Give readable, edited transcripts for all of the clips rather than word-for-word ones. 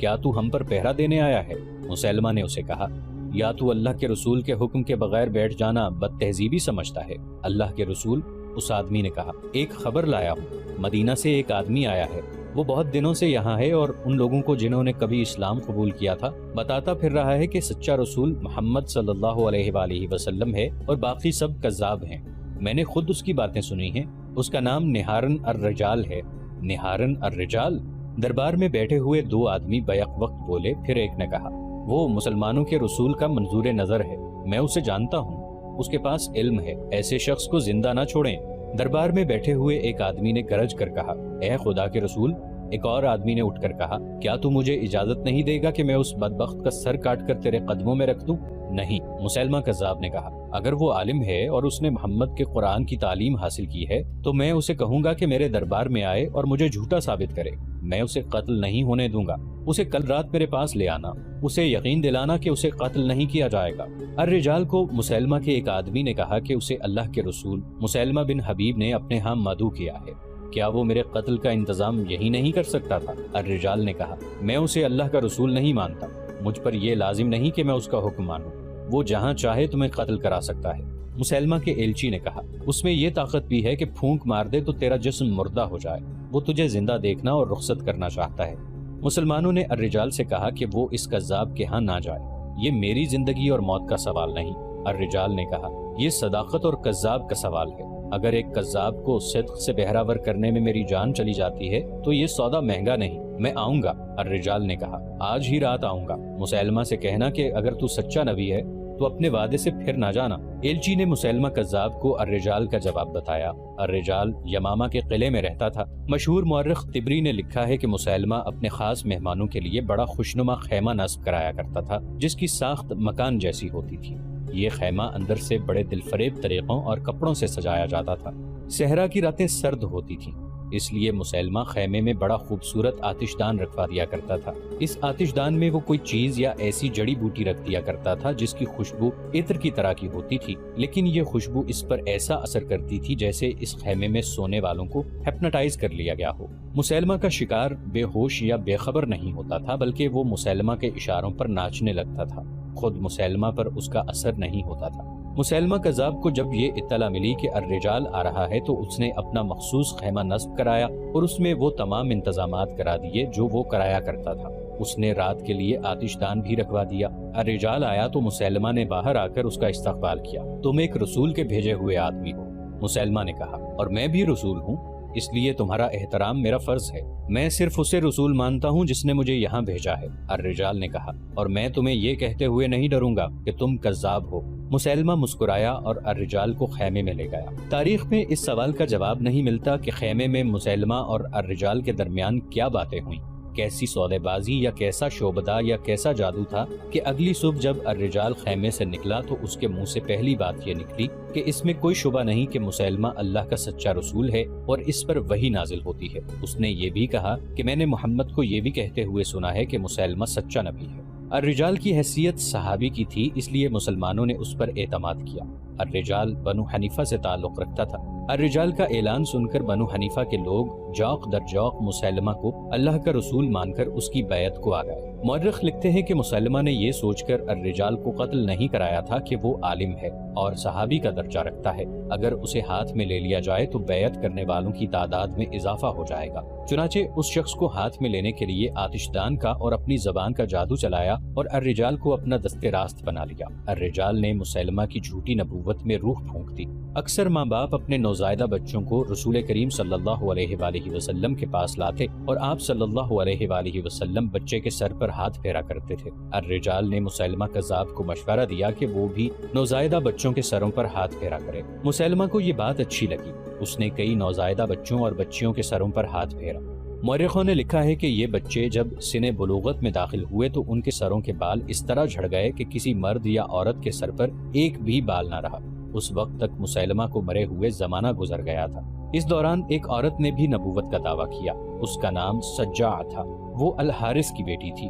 کیا تو ہم پر پہرا دینے آیا ہے؟ مسیلمہ نے اسے کہا، یا تو اللہ کے رسول کے حکم کے بغیر بیٹھ جانا بد تہذیبی سمجھتا ہے؟ اللہ کے رسول، اس آدمی نے کہا، ایک خبر لایا ہوں، مدینہ سے ایک آدمی آیا ہے، وہ بہت دنوں سے یہاں ہے اور ان لوگوں کو جنہوں نے کبھی اسلام قبول کیا تھا بتاتا پھر رہا ہے کہ سچا رسول محمد صلی اللہ علیہ وآلہ وسلم ہے اور باقی سب کذاب ہیں۔ میں نے خود اس کی باتیں سنی ہیں، اس کا نام نہارن الرجال ہے۔ نہارن الرجال؟ دربار میں بیٹھے ہوئے دو آدمی بیک وقت بولے، پھر ایک نے کہا، وہ مسلمانوں کے رسول کا منظور نظر ہے، میں اسے جانتا ہوں، اس کے پاس علم ہے، ایسے شخص کو زندہ نہ چھوڑیں۔ دربار میں بیٹھے ہوئے ایک آدمی نے گرج کر کہا، اے خدا کے رسول۔ ایک اور آدمی نے اٹھ کر کہا، کیا تو مجھے اجازت نہیں دے گا کہ میں اس بدبخت کا سر کاٹ کر تیرے قدموں میں رکھ دوں؟ نہیں، مسیلمہ کذاب نے کہا، اگر وہ عالم ہے اور اس نے محمد کے قرآن کی تعلیم حاصل کی ہے تو میں اسے کہوں گا کہ میرے دربار میں آئے اور مجھے جھوٹا ثابت کرے، میں اسے قتل نہیں ہونے دوں گا۔ اسے کل رات میرے پاس لے آنا، اسے یقین دلانا کہ اسے قتل نہیں کیا جائے گا۔ الرجال کو مسیلمہ کے ایک آدمی نے کہا کہ اسے اللہ کے رسول مسیلمہ بن حبیب نے اپنے ہاں مدعو کیا ہے، کیا وہ میرے قتل کا انتظام یہی نہیں کر سکتا تھا؟ الرجال نے کہا، میں اسے اللہ کا رسول نہیں مانتا، مجھ پر یہ لازم نہیں کہ میں اس کا حکم مانوں، وہ جہاں چاہے تمہیں قتل کرا سکتا ہے۔ مسیلمہ کے ایلچی نے کہا، اس میں یہ طاقت بھی ہے کہ پھونک مار دے تو تیرا جسم مردہ ہو جائے، وہ تجھے زندہ دیکھنا اور رخصت کرنا چاہتا ہے۔ مسلمانوں نے الرجال سے کہا کہ وہ اس کذاب کے ہاں نہ جائے، یہ میری زندگی اور موت کا سوال نہیں۔ الرجال نے کہا، یہ صداقت اور کذاب کا سوال ہے، اگر ایک کذاب کو صدق سے بہراور کرنے میں میری جان چلی جاتی ہے تو یہ سودا مہنگا نہیں، میں آؤں گا۔ الرجال نے کہا، آج ہی رات آؤں گا۔ مسیلمہ سے کہنا کہ اگر تو سچا نبی ہے تو اپنے وعدے سے پھر نہ جانا۔ ایلچی نے مسیلمہ کذاب کو الرجال کا جواب بتایا۔ الرجال یمامہ کے قلعے میں رہتا تھا۔ مشہور مورخ طبری نے لکھا ہے کہ مسیلمہ اپنے خاص مہمانوں کے لیے بڑا خوشنما خیمہ نصب کرایا کرتا تھا جس کی ساخت مکان جیسی ہوتی تھی۔ یہ خیمہ اندر سے بڑے دلفریب طریقوں اور کپڑوں سے سجایا جاتا تھا۔ صحرا کی راتیں سرد ہوتی تھیں، اس لیے مسیلمہ خیمے میں بڑا خوبصورت آتش دان رکھوا دیا کرتا تھا۔ اس آتش دان میں وہ کوئی چیز یا ایسی جڑی بوٹی رکھ دیا کرتا تھا جس کی خوشبو عطر کی طرح کی ہوتی تھی، لیکن یہ خوشبو اس پر ایسا اثر کرتی تھی جیسے اس خیمے میں سونے والوں کو ہپنوٹائز کر لیا گیا ہو۔ مسیلمہ کا شکار بے ہوش یا بے خبر نہیں ہوتا تھا، بلکہ وہ مسیلمہ کے اشاروں پر ناچنے لگتا تھا، خود مسیلمہ پر اس کا اثر نہیں ہوتا تھا۔ مسیلمہ کذاب کو جب یہ اطلاع ملی کہ الرجال آ رہا ہے تو اس نے اپنا مخصوص خیمہ نصب کرایا اور اس میں وہ تمام انتظامات کرا دیے جو وہ کرایا کرتا تھا۔ اس نے رات کے لیے آتش دان بھی رکھوا دیا۔ الرجال آیا تو مسیلمہ نے باہر آ کر اس کا استقبال کیا۔ تم ایک رسول کے بھیجے ہوئے آدمی ہو، مسیلمہ نے کہا، اور میں بھی رسول ہوں، اس لیے تمہارا احترام میرا فرض ہے۔ میں صرف اسے رسول مانتا ہوں جس نے مجھے یہاں بھیجا ہے، الرجال نے کہا، اور میں تمہیں یہ کہتے ہوئے نہیں ڈروں گا کہ تم کذاب ہو۔ مسیلمہ مسکرایا اور الرجال کو خیمے میں لے گیا۔ تاریخ میں اس سوال کا جواب نہیں ملتا کہ خیمے میں مسیلمہ اور الرجال کے درمیان کیا باتیں ہوئیں، کیسی سودے بازی یا کیسا شعبدہ یا کیسا جادو تھا کہ اگلی صبح جب الرجال خیمے سے نکلا تو اس کے منہ سے پہلی بات یہ نکلی کہ اس میں کوئی شبہ نہیں کہ مسیلمہ اللہ کا سچا رسول ہے اور اس پر وحی نازل ہوتی ہے۔ اس نے یہ بھی کہا کہ میں نے محمد کو یہ بھی کہتے ہوئے سنا ہے کہ مسیلمہ سچا نبی ہے۔ الرجال کی حیثیت صحابی کی تھی، اس لیے مسلمانوں نے اس پر اعتماد کیا۔ الرجال بنو حنیفہ سے تعلق رکھتا تھا۔ الرجال کا اعلان سن کر بنو حنیفہ کے لوگ جوق در جوق مسیلمہ کو اللہ کا رسول مان کر اس کی بیعت کو آ گئے۔ مورخ لکھتے ہیں کہ مسیلمہ نے یہ سوچ کر الرجال کو قتل نہیں کرایا تھا کہ وہ عالم ہے اور صحابی کا درجہ رکھتا ہے، اگر اسے ہاتھ میں لے لیا جائے تو بیعت کرنے والوں کی تعداد میں اضافہ ہو جائے گا۔ چنانچہ اس شخص کو ہاتھ میں لینے کے لیے آتش دان کا اور اپنی زبان کا جادو چلایا اور الرجال کو اپنا دست راست بنا لیا۔ الرجال نے مسیلمہ کی جھوٹی نبوت میں روح پھونک دی۔ اکثر ماں باپ اپنے نوزائیدہ بچوں کو رسول کریم صلی اللہ علیہ وآلہ وسلم کے پاس لاتے اور آپ صلی اللہ علیہ وآلہ وسلم بچے کے سر پر ہاتھ پھیرا کرتے تھے۔ الرجال نے مسیلمہ کذاب کو مشورہ دیا کہ وہ بھی نوزائیدہ بچوں کے سروں پر ہاتھ پھیرا کرے۔ مسیلمہ کو یہ بات اچھی لگی، اس نے کئی نوزائیدہ بچوں اور بچیوں کے سروں پر ہاتھ پھیرا۔ مورخوں نے لکھا ہے کہ یہ بچے جب سن بلوغت میں داخل ہوئے تو ان کے سروں کے بال اس طرح جھڑ گئے کہ کسی مرد یا عورت کے سر پر ایک بھی بال نہ رہا۔ اس وقت تک مسیلمہ کو مرے ہوئے زمانہ گزر گیا تھا۔ اس دوران ایک عورت نے بھی نبوت کا دعویٰ کیا، اس کا نام سجاع تھا، وہ الحارث کی بیٹی تھی،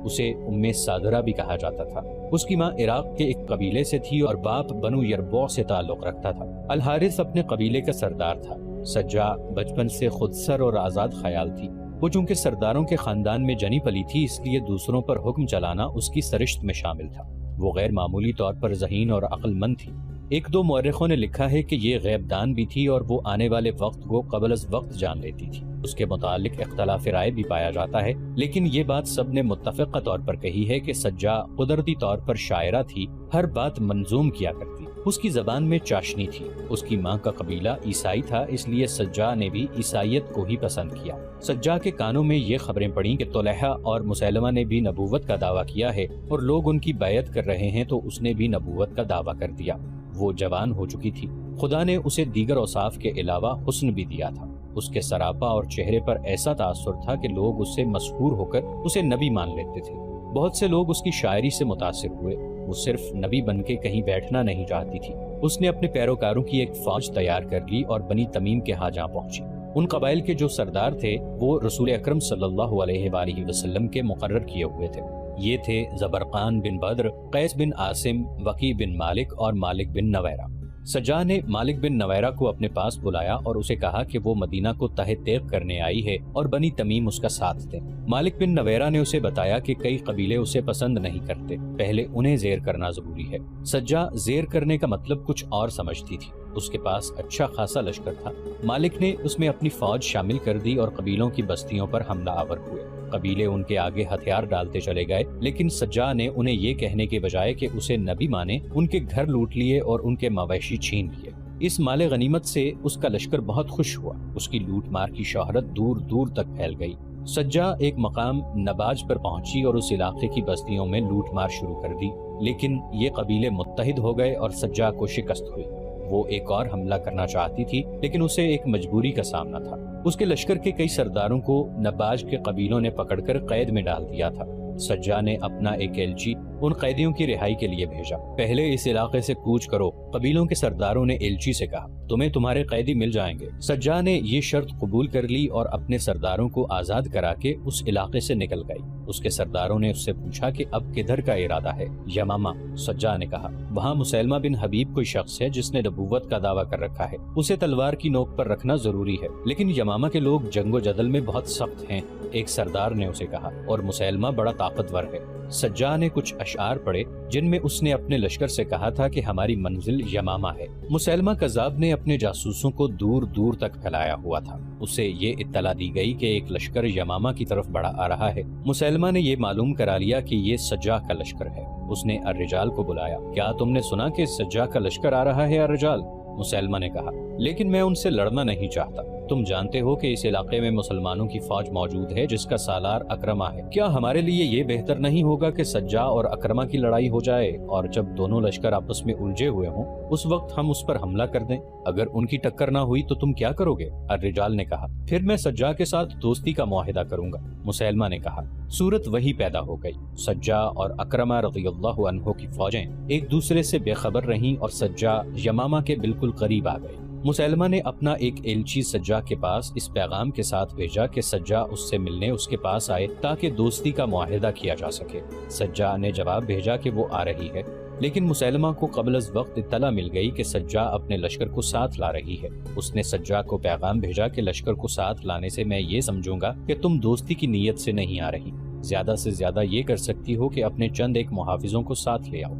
اسے ام صادرہ بھی کہا جاتا تھا۔ اس کی ماں عراق کے ایک قبیلے سے تھی اور باپ بنو یربوع سے تعلق رکھتا تھا۔ الحارث اپنے قبیلے کا سردار تھا۔ سجاع بچپن سے خود سر اور آزاد خیال تھی، وہ چونکہ سرداروں کے خاندان میں جنی پلی تھی، اس لیے دوسروں پر حکم چلانا اس کی سرشت میں شامل تھا۔ وہ غیر معمولی طور پر ذہین اور عقل مند تھی۔ ایک دو مورخوں نے لکھا ہے کہ یہ غیب دان بھی تھی اور وہ آنے والے وقت کو قبل از وقت جان لیتی تھی۔ اس کے متعلق اختلاف رائے بھی پایا جاتا ہے، لیکن یہ بات سب نے متفقہ طور پر کہی ہے کہ سجا قدرتی طور پر شاعرہ تھی، ہر بات منظوم کیا کرتی۔ اس کی زبان میں چاشنی تھی۔ اس کی ماں کا قبیلہ عیسائی تھا، اس لیے سجا نے بھی عیسائیت کو ہی پسند کیا۔ سجا کے کانوں میں یہ خبریں پڑیں کہ طلحہ اور مسیلمہ نے بھی نبوت کا دعویٰ کیا ہے اور لوگ ان کی بیعت کر رہے ہیں، تو اس نے بھی نبوت کا دعویٰ کر دیا۔ وہ جوان ہو چکی تھی۔ خدا نے اسے دیگر اوصاف کے علاوہ حسن بھی دیا تھا۔ اس کے سراپا اور چہرے پر ایسا تاثر تھا کہ لوگ اس سے مسحور ہو کر اسے نبی مان لیتے تھے۔ بہت سے لوگ اس کی شاعری سے متاثر ہوئے۔ وہ صرف نبی بن کے کہیں بیٹھنا نہیں چاہتی تھی۔ اس نے اپنے پیروکاروں کی ایک فوج تیار کر لی اور بنی تمیم کے ہاں جا پہنچی۔ ان قبائل کے جو سردار تھے وہ رسول اکرم صلی اللہ علیہ وآلہ وسلم کے مقرر کیے ہوئے تھے۔ یہ تھے زبرقان بن بدر، قیس بن عاصم، وقی بن مالک اور مالک بن نویرہ۔ سجا نے مالک بن نویرہ کو اپنے پاس بلایا اور اسے کہا کہ وہ مدینہ کو تہہ تیغ کرنے آئی ہے اور بنی تمیم اس کا ساتھ دیں۔ مالک بن نویرہ نے اسے بتایا کہ کئی قبیلے اسے پسند نہیں کرتے، پہلے انہیں زیر کرنا ضروری ہے۔ سجا زیر کرنے کا مطلب کچھ اور سمجھتی تھی۔ اس کے پاس اچھا خاصا لشکر تھا۔ مالک نے اس میں اپنی فوج شامل کر دی اور قبیلوں کی بستیوں پر حملہ آور ہوئے۔ قبیلے ان کے آگے ہتھیار ڈالتے چلے گئے، لیکن سجا نے انہیں یہ کہنے کے بجائے کہ اسے نبی مانے، ان کے گھر لوٹ لیے اور ان کے مویشی چھین لیے۔ اس مال غنیمت سے اس کا لشکر بہت خوش ہوا۔ اس کی لوٹ مار کی شہرت دور دور تک پھیل گئی۔ سجا ایک مقام نباج پر پہنچی اور اس علاقے کی بستیوں میں لوٹ مار شروع کر دی، لیکن یہ قبیلے متحد ہو گئے اور سجا کو شکست ہوئی۔ وہ ایک اور حملہ کرنا چاہتی تھی، لیکن اسے ایک مجبوری کا سامنا تھا۔ اس کے لشکر کے کئی سرداروں کو نباج کے قبیلوں نے پکڑ کر قید میں ڈال دیا تھا۔ سجا نے اپنا ایک ایلچی ان قیدیوں کی رہائی کے لیے بھیجا۔ پہلے اس علاقے سے کوچ کرو، قبیلوں کے سرداروں نے ایلچی سے کہا، تمہیں تمہارے قیدی مل جائیں گے۔ سجا نے یہ شرط قبول کر لی اور اپنے سرداروں کو آزاد کرا کے اس علاقے سے نکل گئی۔ اس کے سرداروں نے اس سے پوچھا کہ اب کدھر کا ارادہ ہے؟ یمامہ، سجا نے کہا۔ وہاں مسیلمہ بن حبیب کوئی شخص ہے جس نے نبوت کا دعویٰ کر رکھا ہے، اسے تلوار کی نوک پر رکھنا ضروری ہے، لیکن یمامہ کے لوگ جنگ و جدل میں بہت سخت ہیں، ایک سردار نے اسے کہا، اور مسیلمہ بڑا طاقتور ہے۔ سجا نے کچھ اشعار پڑھے جن میں اس نے اپنے لشکر سے کہا تھا کہ ہماری منزل یمامہ ہے۔ مسیلمہ کذاب نے اپنے جاسوسوں کو دور دور تک پھیلایا ہوا تھا۔ اسے یہ اطلاع دی گئی کہ ایک لشکر یمامہ کی طرف بڑھا آ رہا ہے۔ مسیلمہ نے یہ معلوم کرا لیا کہ یہ سجا کا لشکر ہے۔ اس نے الرجال کو بلایا، کیا تم نے سنا کہ سجا کا لشکر آ رہا ہے الرجال؟ مسیلمہ نے کہا، لیکن میں ان سے لڑنا نہیں چاہتا۔ تم جانتے ہو کہ اس علاقے میں مسلمانوں کی فوج موجود ہے جس کا سالار اکرمہ ہے۔ کیا ہمارے لیے یہ بہتر نہیں ہوگا کہ سجا اور اکرمہ کی لڑائی ہو جائے، اور جب دونوں لشکر آپس میں الجھے ہوئے ہوں اس وقت ہم اس پر حملہ کر دیں؟ اگر ان کی ٹکر نہ ہوئی تو تم کیا کرو گے؟ الرجال نے کہا، پھر میں سجا کے ساتھ دوستی کا معاہدہ کروں گا۔ مسیلمہ نے کہا۔ صورت وہی پیدا ہو گئی۔ سجا اور اکرمہ رضی اللہ عنہ کی فوجیں ایک دوسرے سے بے خبر رہیں اور سجا یمامہ کے بالکل قریب آ گئی۔ مسیلمہ نے اپنا ایک ایلچی سجا کے پاس اس پیغام کے ساتھ بھیجا کہ سجا اس سے ملنے اس کے پاس آئے تاکہ دوستی کا معاہدہ کیا جا سکے۔ سجا نے جواب بھیجا کہ وہ آ رہی ہے، لیکن مسیلمہ کو قبل از وقت اطلاع مل گئی کہ سجا اپنے لشکر کو ساتھ لا رہی ہے۔ اس نے سجا کو پیغام بھیجا کہ لشکر کو ساتھ لانے سے میں یہ سمجھوں گا کہ تم دوستی کی نیت سے نہیں آ رہی، زیادہ سے زیادہ یہ کر سکتی ہو کہ اپنے چند ایک محافظوں کو ساتھ لے آؤ۔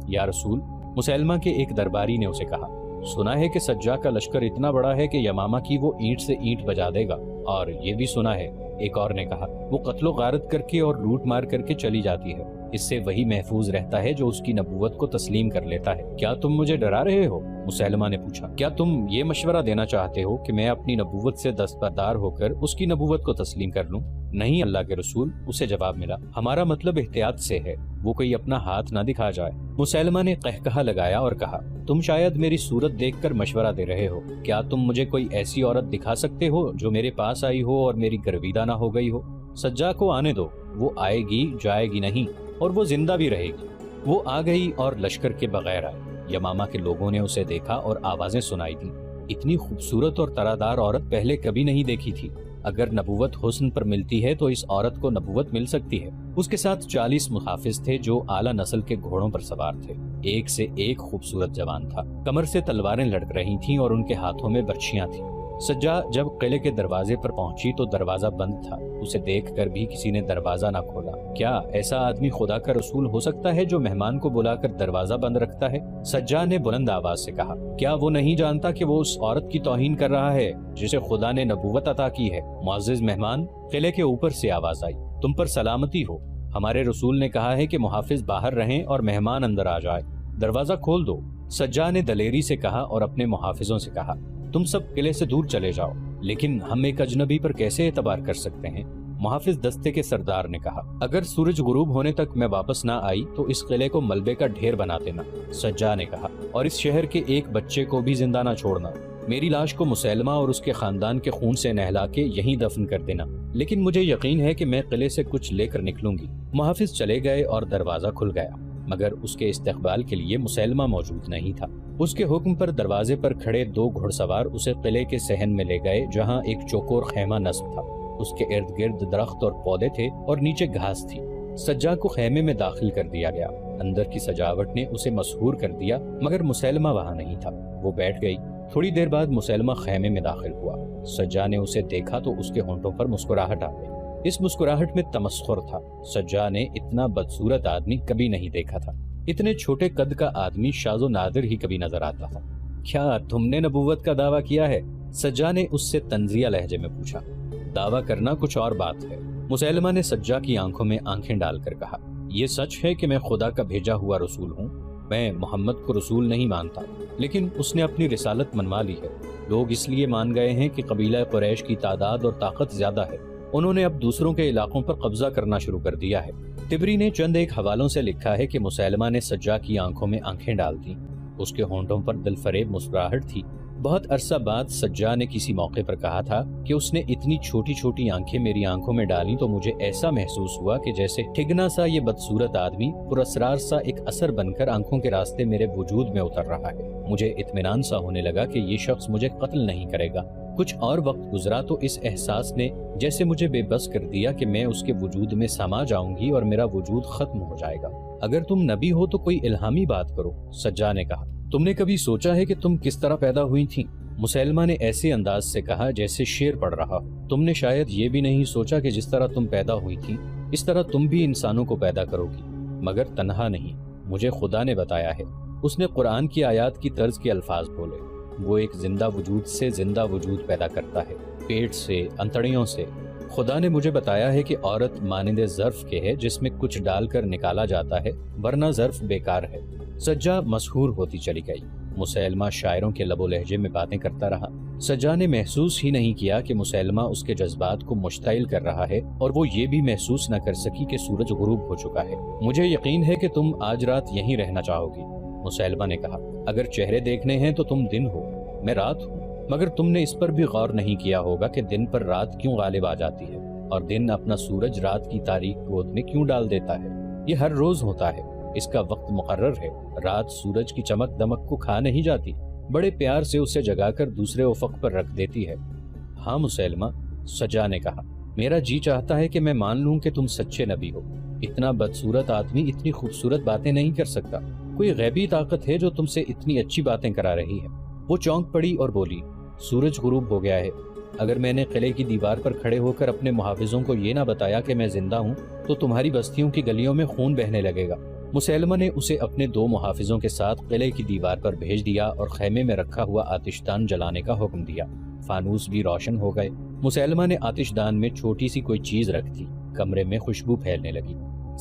یا رسول، مسیلمہ کے ایک درباری نے اسے کہا، سنا ہے کہ سجا کا لشکر اتنا بڑا ہے کہ یمامہ کی وہ اینٹ سے اینٹ بجا دے گا، اور یہ بھی سنا ہے، ایک اور نے کہا، وہ قتل و غارت کر کے اور لوٹ مار کر کے چلی جاتی ہے، اس سے وہی محفوظ رہتا ہے جو اس کی نبوت کو تسلیم کر لیتا ہے۔ کیا تم مجھے ڈرا رہے ہو؟ مسیلمہ نے پوچھا، کیا تم یہ مشورہ دینا چاہتے ہو کہ میں اپنی نبوت سے دستبردار ہو کر اس کی نبوت کو تسلیم کر لوں؟ نہیں اللہ کے رسول، اسے جواب ملا، ہمارا مطلب احتیاط سے ہے، وہ کوئی اپنا ہاتھ نہ دکھا جائے۔ مسیلمہ نے قہقہہ لگایا اور کہا، تم شاید میری صورت دیکھ کر مشورہ دے رہے ہو، کیا تم مجھے کوئی ایسی عورت دکھا سکتے ہو جو میرے پاس آئی ہو اور میری گرویدہ نہ ہو گئی ہو؟ سجا کو آنے دو، وہ آئے گی جائے گی نہیں، اور وہ زندہ بھی رہے گی۔ وہ آ گئی اور لشکر کے بغیر آئی۔ یمامہ کے لوگوں نے اسے دیکھا اور آوازیں سنائی دیں، اتنی خوبصورت اور طرح عورت پہلے کبھی نہیں دیکھی تھی۔ اگر نبوت حسن پر ملتی ہے تو اس عورت کو نبوت مل سکتی ہے۔ اس کے ساتھ 40 محافظ تھے جو اعلیٰ نسل کے گھوڑوں پر سوار تھے۔ ایک سے ایک خوبصورت جوان تھا، کمر سے تلواریں لڑک رہی تھیں اور ان کے ہاتھوں میں برچھیاں تھیں۔ سجا جب قلعے کے دروازے پر پہنچی تو دروازہ بند تھا۔ اسے دیکھ کر بھی کسی نے دروازہ نہ کھولا۔ کیا ایسا آدمی خدا کا رسول ہو سکتا ہے جو مہمان کو بلا کر دروازہ بند رکھتا ہے؟ سجا نے بلند آواز سے کہا، کیا وہ نہیں جانتا کہ وہ اس عورت کی توہین کر رہا ہے جسے خدا نے نبوت عطا کی ہے؟ معزز مہمان، قلعے کے اوپر سے آواز آئی، تم پر سلامتی ہو، ہمارے رسول نے کہا ہے کہ محافظ باہر رہیں اور مہمان اندر آ جائے، دروازہ کھول دو۔ سجا نے دلیری سے کہا اور اپنے محافظوں سے کہا، تم سب قلعے سے دور چلے جاؤ، لیکن ہم ایک اجنبی پر کیسے اعتبار کر سکتے ہیں؟ محافظ دستے کے سردار نے کہا، اگر سورج غروب ہونے تک میں واپس نہ آئی تو اس قلعے کو ملبے کا ڈھیر بنا دینا۔ سجا نے کہا، اور اس شہر کے ایک بچے کو بھی زندہ نہ چھوڑنا۔ میری لاش کو مسیلمہ اور اس کے خاندان کے خون سے نہلا کے یہیں دفن کر دینا، لیکن مجھے یقین ہے کہ میں قلعے سے کچھ لے کر نکلوں گی۔ محافظ چلے گئے اور دروازہ کھل گیا، مگر اس کے استقبال کے لیے مسیلمہ موجود نہیں تھا۔ اس کے حکم پر دروازے پر کھڑے 2 گھڑ سوار اسے قلعے کے صحن میں لے گئے، جہاں ایک چوکور خیمہ نصب تھا۔ اس کے ارد گرد درخت اور پودے تھے اور نیچے گھاس تھی۔ سجا کو خیمے میں داخل کر دیا گیا۔ اندر کی سجاوٹ نے اسے مسحور کر دیا، مگر مسیلمہ وہاں نہیں تھا۔ وہ بیٹھ گئی۔ تھوڑی دیر بعد مسیلمہ خیمے میں داخل ہوا۔ سجا نے اسے دیکھا تو اس کے ہونٹوں پر مسکراہٹ آ گئی۔ اس مسکراہٹ میں تمسخر تھا۔ سجا نے اتنا بدصورت آدمی کبھی نہیں دیکھا تھا۔ اتنے چھوٹے قد کا آدمی شاذ و نادر ہی کبھی نظر آتا تھا۔ کیا تم نے نبوت کا دعویٰ کیا ہے؟ سجا نے اس سے طنزیہ لہجے میں پوچھا۔ دعویٰ کرنا کچھ اور بات ہے، مسیلمہ نے سجا کی آنکھوں میں آنکھیں ڈال کر کہا۔ یہ سچ ہے کہ میں خدا کا بھیجا ہوا رسول ہوں۔ میں محمد کو رسول نہیں مانتا، لیکن اس نے اپنی رسالت منوا لی ہے۔ لوگ اس لیے مان گئے ہیں کہ قبیلہ قریش کی تعداد اور طاقت زیادہ ہے۔ انہوں نے اب دوسروں کے علاقوں پر قبضہ کرنا شروع کر دیا ہے۔ طبری نے چند ایک حوالوں سے لکھا ہے کہ مسیلمہ نے سجا کی آنکھوں میں آنکھیں ڈال دیں۔ اس کے ہونٹوں پر دل فریب مسکراہٹ تھی۔ بہت عرصہ بعد سجا نے کسی موقع پر کہا تھا کہ اس نے اتنی چھوٹی چھوٹی آنکھیں میری آنکھوں میں ڈالیں تو مجھے ایسا محسوس ہوا کہ جیسے ٹھگنا سا یہ بدصورت آدمی پراسرار سا ایک اثر بن کر آنکھوں کے راستے میرے وجود میں اتر رہا ہے۔ مجھے اطمینان سا ہونے لگا کہ یہ شخص مجھے قتل نہیں کرے گا۔ کچھ اور وقت گزرا تو اس احساس نے جیسے مجھے بے بس کر دیا کہ میں اس کے وجود میں سما جاؤں گی اور میرا وجود ختم ہو جائے گا۔ اگر تم نبی ہو تو کوئی الہامی بات کرو، سجا نے کہا۔ تم نے کبھی سوچا ہے کہ تم کس طرح پیدا ہوئی تھیں؟ مسیلمہ نے ایسے انداز سے کہا جیسے شعر پڑھ رہا ہو۔ تم نے شاید یہ بھی نہیں سوچا کہ جس طرح تم پیدا ہوئی تھی اس طرح تم بھی انسانوں کو پیدا کرو گی، مگر تنہا نہیں، مجھے خدا نے بتایا ہے۔ اس نے قرآن کی آیات کی طرز کے الفاظ بولے۔ وہ ایک زندہ وجود سے زندہ وجود پیدا کرتا ہے، پیٹ سے، انتڑیوں سے۔ خدا نے مجھے بتایا ہے کہ عورت مانند ظرف کے ہے جس میں کچھ ڈال کر نکالا جاتا ہے، ورنہ ظرف بیکار ہے۔ سجا مسحور ہوتی چلی گئی۔ مسیلمہ شاعروں کے لب و لہجے میں باتیں کرتا رہا۔ سجا نے محسوس ہی نہیں کیا کہ مسیلمہ اس کے جذبات کو مشتعل کر رہا ہے، اور وہ یہ بھی محسوس نہ کر سکی کہ سورج غروب ہو چکا ہے۔ مجھے یقین ہے کہ تم آج رات یہیں رہنا چاہو گی، مسیلمہ نے کہا۔ اگر چہرے دیکھنے ہیں تو تم دن ہو، میں رات ہوں، مگر تم نے اس پر بھی غور نہیں کیا ہوگا کہ دن پر رات کیوں غالب آ جاتی ہے، اور دن اپنا سورج رات کی تاریک گود میں کیوں ڈال دیتا ہے۔ یہ ہر روز ہوتا ہے، اس کا وقت مقرر ہے۔ رات سورج کی چمک دمک کو کھا نہیں جاتی، بڑے پیار سے اسے جگا کر دوسرے افق پر رکھ دیتی ہے۔ ہاں مسیلمہ، سجا نے کہا، میرا جی چاہتا ہے کہ میں مان لوں کہ تم سچے نبی ہو۔ اتنا بدصورت آدمی اتنی خوبصورت باتیں نہیں کر سکتا۔ کوئی غیبی طاقت ہے جو تم سے اتنی اچھی باتیں کرا رہی ہے۔ وہ چونک پڑی اور بولی، سورج غروب ہو گیا ہے۔ اگر میں نے قلعے کی دیوار پر کھڑے ہو کر اپنے محافظوں کو یہ نہ بتایا کہ میں زندہ ہوں تو تمہاری بستیوں کی گلیوں میں خون بہنے لگے گا۔ مسیلمہ نے اسے اپنے 2 محافظوں کے ساتھ قلعے کی دیوار پر بھیج دیا اور خیمے میں رکھا ہوا آتش دان جلانے کا حکم دیا۔ فانوس بھی روشن ہو گئے۔ مسیلمہ نے آتش دان میں چھوٹی سی کوئی چیز رکھ دی۔ کمرے میں خوشبو پھیلنے لگی۔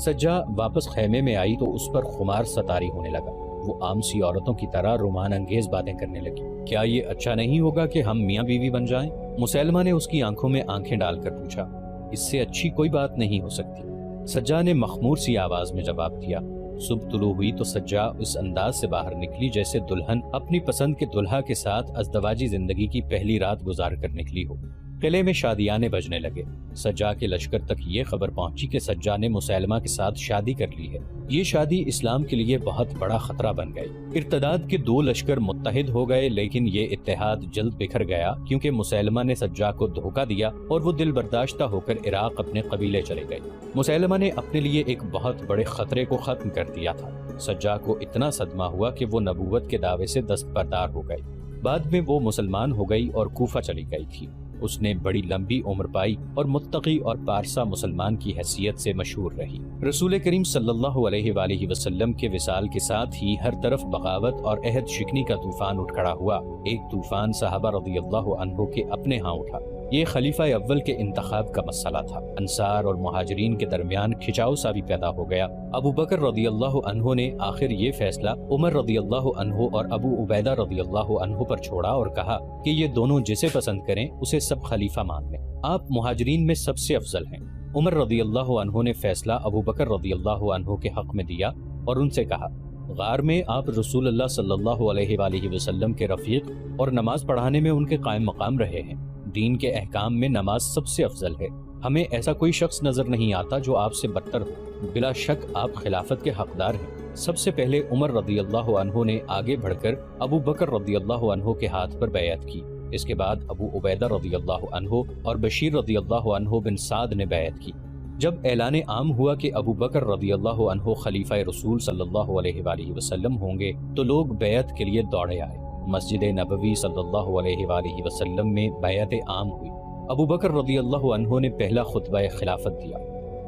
سجا واپس خیمے میں آئی تو اس پر خمار ستاری ہونے لگا۔ وہ عام سی عورتوں کی طرح رومان انگیز باتیں کرنے لگی۔ کیا یہ اچھا نہیں ہوگا کہ ہم میاں بیوی بن جائیں؟ مسیلمہ نے اس کی آنکھوں میں آنکھیں ڈال کر پوچھا۔ اس سے اچھی کوئی بات نہیں ہو سکتی، سجا نے مخمور سی آواز میں جواب دیا۔ صبح طلوع ہوئی تو سجا اس انداز سے باہر نکلی جیسے دلہن اپنی پسند کے دلہا کے ساتھ ازدواجی زندگی کی پہلی رات گزار کر نکلی ہو۔ قلعے میں شادیانے بجنے لگے۔ سجا کے لشکر تک یہ خبر پہنچی کہ سجا نے مسیلمہ کے ساتھ شادی کر لی ہے۔ یہ شادی اسلام کے لیے بہت بڑا خطرہ بن گئی۔ ارتداد کے 2 لشکر متحد ہو گئے، لیکن یہ اتحاد جلد بکھر گیا کیونکہ مسیلمہ نے سجا کو دھوکہ دیا اور وہ دل برداشتہ ہو کر عراق اپنے قبیلے چلے گئے۔ مسیلمہ نے اپنے لیے ایک بہت بڑے خطرے کو ختم کر دیا تھا۔ سجا کو اتنا صدمہ ہوا کہ وہ نبوت کے دعوے سے دستبردار ہو گئے۔ بعد میں وہ مسلمان ہو گئی اور کوفہ چلی گئی تھی۔ اس نے بڑی لمبی عمر پائی اور متقی اور پارسا مسلمان کی حیثیت سے مشہور رہی۔ رسول کریم صلی اللہ علیہ وآلہ وسلم کے وصال کے ساتھ ہی ہر طرف بغاوت اور عہد شکنی کا طوفان اٹھ کھڑا ہوا۔ ایک طوفان صحابہ رضی اللہ عنہ کے اپنے ہاں اٹھا۔ یہ خلیفہ اول کے انتخاب کا مسئلہ تھا۔ انصار اور مہاجرین کے درمیان کھچاؤ سا بھی پیدا ہو گیا۔ ابو بکر رضی اللہ عنہ نے آخر یہ فیصلہ عمر رضی اللہ عنہ اور ابو عبیدہ رضی اللہ عنہ پر چھوڑا اور کہا کہ یہ دونوں جسے پسند کریں اسے سب خلیفہ مان لیں۔ آپ مہاجرین میں سب سے افضل ہیں۔ عمر رضی اللہ عنہ نے فیصلہ ابو بکر رضی اللہ عنہ کے حق میں دیا اور ان سے کہا، غار میں آپ رسول اللہ صلی اللہ علیہ وآلہ وسلم کے رفیق اور نماز پڑھانے میں ان کے قائم مقام رہے ہیں۔ دین کے احکام میں نماز سب سے افضل ہے۔ ہمیں ایسا کوئی شخص نظر نہیں آتا جو آپ سے بدتر ہو۔ بلا شک آپ خلافت کے حقدار ہیں۔ سب سے پہلے عمر رضی اللہ عنہ نے آگے بڑھ کر ابو بکر رضی اللہ عنہ کے ہاتھ پر بیعت کی۔ اس کے بعد ابو عبیدہ رضی اللہ عنہ اور بشیر رضی اللہ عنہ بن سعد نے بیعت کی۔ جب اعلان عام ہوا کہ ابو بکر رضی اللہ عنہ خلیفہ رسول صلی اللہ علیہ وآلہ وسلم ہوں گے تو لوگ بیعت کے لیے دوڑے آئے۔ مسجد نبوی صلی اللہ علیہ وآلہ وسلم میں بیعت عام ہوئی۔ ابو بکر رضی اللہ عنہ نے پہلا خطبہ خلافت دیا۔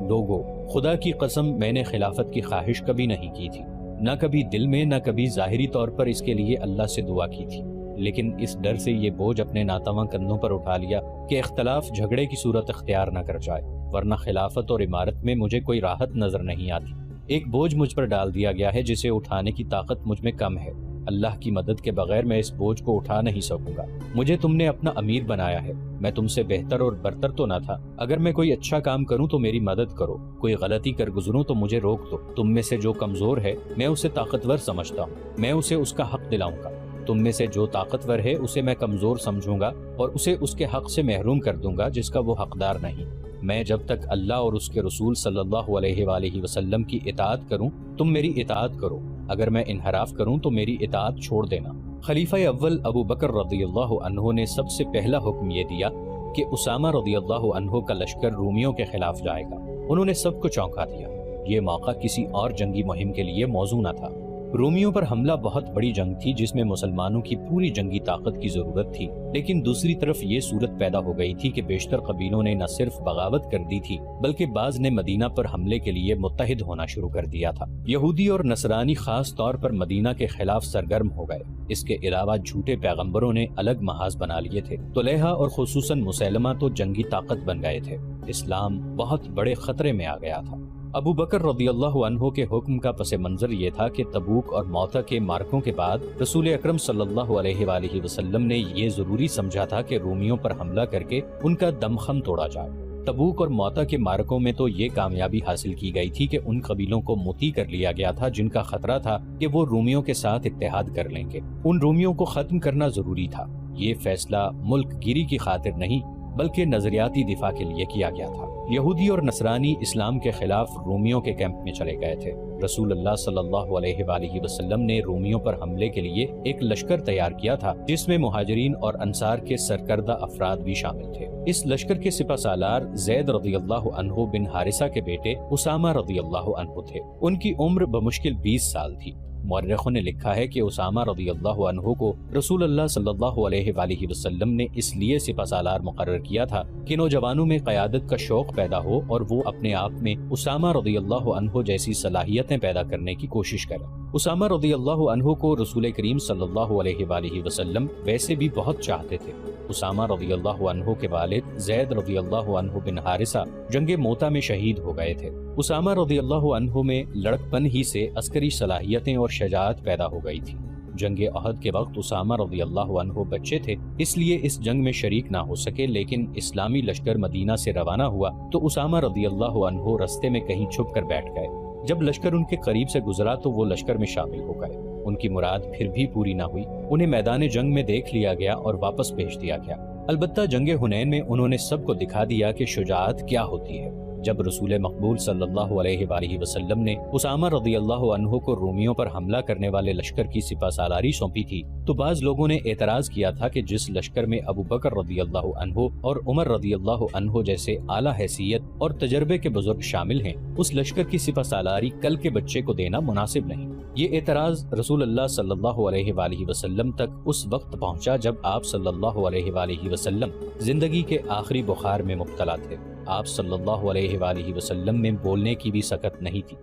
لوگو، خدا کی قسم میں نے خلافت کی خواہش کبھی نہیں کی تھی، نہ کبھی دل میں نہ کبھی ظاہری طور پر اس کے لیے اللہ سے دعا کی تھی، لیکن اس ڈر سے یہ بوجھ اپنے ناتواں کندھوں پر اٹھا لیا کہ اختلاف جھگڑے کی صورت اختیار نہ کر جائے، ورنہ خلافت اور امارت میں مجھے کوئی راحت نظر نہیں آتی۔ ایک بوجھ مجھ پر ڈال دیا گیا ہے جسے اٹھانے کی طاقت مجھ میں کم ہے۔ اللہ کی مدد کے بغیر میں اس بوجھ کو اٹھا نہیں سکوں گا۔ مجھے تم نے اپنا امیر بنایا ہے، میں تم سے بہتر اور برتر تو نہ تھا۔ اگر میں کوئی اچھا کام کروں تو میری مدد کرو، کوئی غلطی کر گزروں تو مجھے روک دو۔ تم میں سے جو کمزور ہے میں اسے طاقتور سمجھتا ہوں، میں اسے اس کا حق دلاؤں گا۔ تم میں سے جو طاقتور ہے اسے میں کمزور سمجھوں گا اور اسے اس کے حق سے محروم کر دوں گا جس کا وہ حقدار نہیں۔ میں جب تک اللہ اور اس کے رسول صلی اللہ علیہ وآلہ وسلم کی اطاعت کروں تم میری اطاعت کرو، اگر میں انحراف کروں تو میری اطاعت چھوڑ دینا۔ خلیفہ اول ابو بکر رضی اللہ عنہ نے سب سے پہلا حکم یہ دیا کہ اسامہ رضی اللہ عنہ کا لشکر رومیوں کے خلاف جائے گا۔ انہوں نے سب کو چونکا دیا۔ یہ موقع کسی اور جنگی مہم کے لیے موزوں نہ تھا۔ رومیوں پر حملہ بہت بڑی جنگ تھی جس میں مسلمانوں کی پوری جنگی طاقت کی ضرورت تھی، لیکن دوسری طرف یہ صورت پیدا ہو گئی تھی کہ بیشتر قبیلوں نے نہ صرف بغاوت کر دی تھی بلکہ بعض نے مدینہ پر حملے کے لیے متحد ہونا شروع کر دیا تھا۔ یہودی اور نصرانی خاص طور پر مدینہ کے خلاف سرگرم ہو گئے۔ اس کے علاوہ جھوٹے پیغمبروں نے الگ محاذ بنا لیے تھے۔ طلیحہ اور خصوصاً مسیلمہ تو جنگی طاقت بن گئے تھے۔ اسلام بہت بڑے خطرے میں آ گیا تھا۔ ابو بکر رضی اللہ عنہ کے حکم کا پس منظر یہ تھا کہ تبوک اور موتا کے مارکوں کے بعد رسول اکرم صلی اللہ علیہ وآلہ وسلم نے یہ ضروری سمجھا تھا کہ رومیوں پر حملہ کر کے ان کا دمخم توڑا جائے۔ تبوک اور موتا کے مارکوں میں تو یہ کامیابی حاصل کی گئی تھی کہ ان قبیلوں کو مطیع کر لیا گیا تھا جن کا خطرہ تھا کہ وہ رومیوں کے ساتھ اتحاد کر لیں گے۔ ان رومیوں کو ختم کرنا ضروری تھا۔ یہ فیصلہ ملک گیری کی خاطر نہیں بلکہ نظریاتی دفاع کے لیے کیا گیا تھا۔ یہودی اور نصرانی اسلام کے خلاف رومیوں کے کیمپ میں چلے گئے تھے۔ رسول اللہ صلی اللہ علیہ وآلہ وسلم نے رومیوں پر حملے کے لیے ایک لشکر تیار کیا تھا جس میں مہاجرین اور انصار کے سرکردہ افراد بھی شامل تھے۔ اس لشکر کے سپہ سالار زید رضی اللہ عنہ بن حارثہ کے بیٹے اسامہ رضی اللہ عنہ تھے۔ ان کی عمر بمشکل 20 سال تھی۔ مورخوں نے لکھا ہے کہ اسامہ رضی اللہ عنہ کو رسول اللہ صلی اللہ علیہ وآلہ وسلم نے اس لیے سپہ سالار مقرر کیا تھا کہ نوجوانوں میں قیادت کا شوق پیدا ہو اور وہ اپنے آپ میں اسامہ رضی اللہ عنہ جیسی صلاحیتیں پیدا کرنے کی کوشش کریں۔ اسامہ رضی اللہ عنہ کو رسول کریم صلی اللہ علیہ وآلہ وسلم ویسے بھی بہت چاہتے تھے۔ اسامہ رضی اللہ عنہ کے والد زید رضی اللہ عنہ بن حارثہ جنگ موتا میں شہید ہو گئے تھے۔ اسامہ رضی اللہ عنہ میں لڑکپن ہی سے عسکری صلاحیتیں اور شجاعت پیدا ہو گئی تھی۔ جنگ احد کے وقت اسامہ رضی اللہ عنہ بچے تھے، اس لیے اس جنگ میں شریک نہ ہو سکے، لیکن اسلامی لشکر مدینہ سے روانہ ہوا تو اسامہ رضی اللہ عنہ رستے میں کہیں چھپ کر بیٹھ گئے۔ جب لشکر ان کے قریب سے گزرا تو وہ لشکر میں شامل ہو گئے۔ ان کی مراد پھر بھی پوری نہ ہوئی، انہیں میدان جنگ میں دیکھ لیا گیا اور واپس بھیج دیا گیا۔ البتہ جنگ حنین میں انہوں نے سب کو دکھا دیا کہ شجاعت کیا ہوتی ہے۔ جب رسول مقبول صلی اللہ علیہ وآلہ وسلم نے اسامہ رضی اللہ عنہ کو رومیوں پر حملہ کرنے والے لشکر کی سپہ سالاری سونپی تھی تو بعض لوگوں نے اعتراض کیا تھا کہ جس لشکر میں ابو بکر رضی اللہ عنہ اور عمر رضی اللہ عنہ جیسے اعلیٰ حیثیت اور تجربے کے بزرگ شامل ہیں، اس لشکر کی سپہ سالاری کل کے بچے کو دینا مناسب نہیں۔ یہ اعتراض رسول اللہ صلی اللہ علیہ وآلہ وسلم تک اس وقت پہنچا جب آپ صلی اللہ علیہ وآلہ وسلم زندگی کے آخری بخار میں مبتلا تھے۔ آپ صلی اللہ علیہ وآلہ وسلم میں بولنے کی بھی سکت نہیں تھی۔